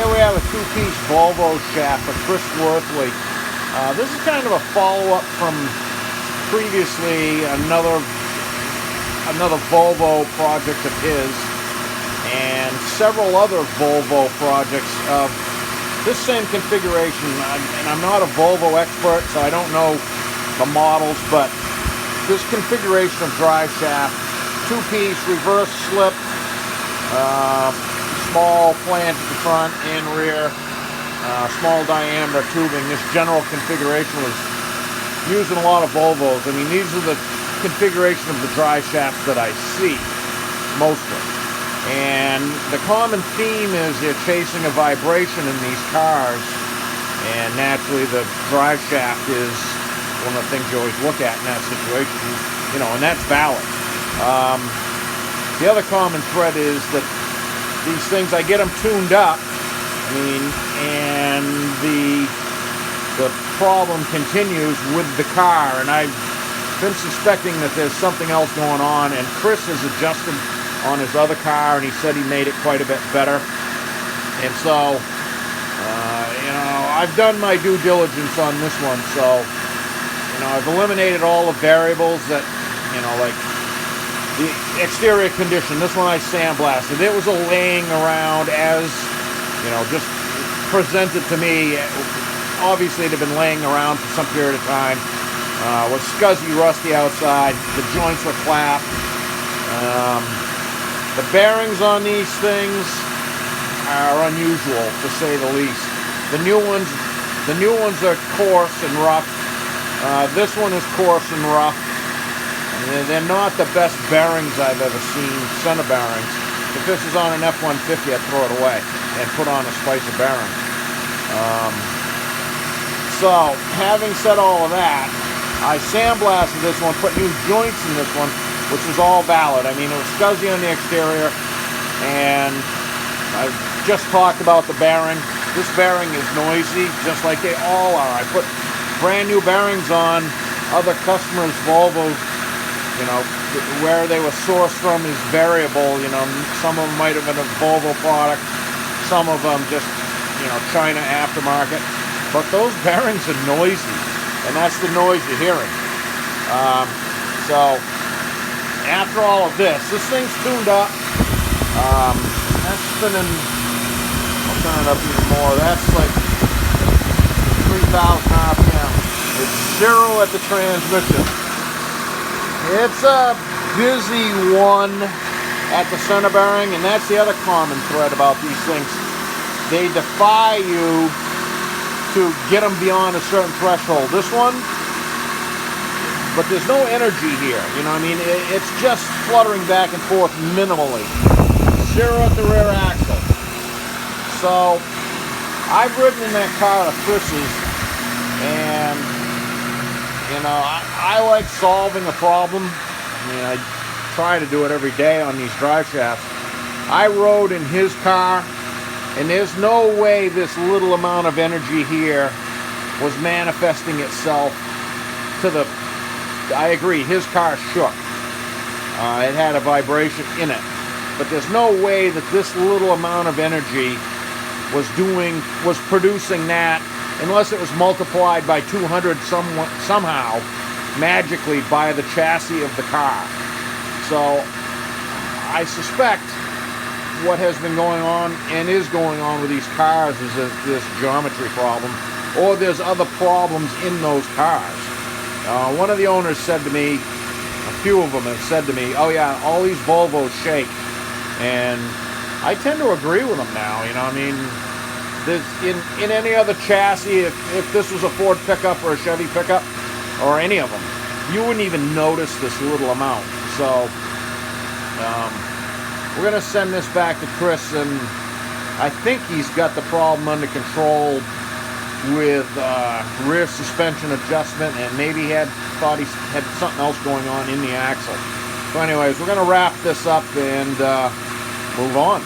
Here we have a two-piece Volvo shaft for Chris Worthley. This is kind of a follow-up from previously another Volvo project of his and several other Volvo projects of this same configuration. And I'm not a Volvo expert, so I don't know the models, but this configuration of drive shaft, two-piece reverse slip, small flange at the front and rear, small diameter tubing. This general configuration was used in a lot of Volvos. I mean, these are the configuration of the drive shafts that I see mostly. And the common theme is they're chasing a vibration in these cars, and naturally the drive shaft is one of the things you always look at in that situation, you know, and that's valid. The other common thread is that these things, I get them tuned up, I mean, and the problem continues with the car, and I've been suspecting that there's something else going on, and Chris has adjusted on his other car, and he said he made it quite a bit better. And so, you know, I've done my due diligence on this one, so, you know, I've eliminated all the variables that, you know, like the exterior condition. This one I sandblasted. It was a laying around as, you know, just presented to me. Obviously, it had been laying around for some period of time. Was scuzzy, rusty outside. The joints were clapped. The bearings on these things are unusual, to say the least. The new ones are coarse and rough. This one is coarse and rough. They're not the best bearings I've ever seen, center bearings. If this is on an F-150, I'd throw it away and put on a slice of bearing. So, having said all of that, I sandblasted this one, put new joints in this one, which is all valid. I mean, it was scuzzy on the exterior, and I just talked about the bearing. This bearing is noisy, just like they all are. I put brand new bearings on other customers' Volvos. You know, where they were sourced from is variable. You know, some of them might have been a Volvo product, some of them just, you know, China aftermarket. But those bearings are noisy, and that's the noise you're hearing. So, after all of this thing's tuned up. That's spinning, I'll turn it up even more. That's like 3,000 RPM. It's 0 at the transmission. It's a busy one at the center bearing, and that's the other common thread about these things. They defy you to get them beyond a certain threshold. This one, but there's no energy here, you know what I mean? It's just fluttering back and forth minimally. 0 at the rear axle. So, I've ridden in that car to Chris's, and you know, I like solving a problem. I mean, I try to do it every day on these drive shafts. I rode in his car, and there's no way this little amount of energy here was manifesting itself to the... I agree, his car shook. It had a vibration in it. But there's no way that this little amount of energy was producing that, unless it was multiplied by 200 somehow, magically, by the chassis of the car. So, I suspect what has been going on and is going on with these cars is this geometry problem, or there's other problems in those cars. One of the owners said to me, a few of them have said to me, oh yeah, all these Volvos shake. And I tend to agree with them now, you know, I mean, in any other chassis, if this was a Ford pickup or a Chevy pickup, or any of them, you wouldn't even notice this little amount. So, we're going to send this back to Chris, and I think he's got the problem under control with rear suspension adjustment, and maybe he thought he had something else going on in the axle. So anyways, we're going to wrap this up and move on.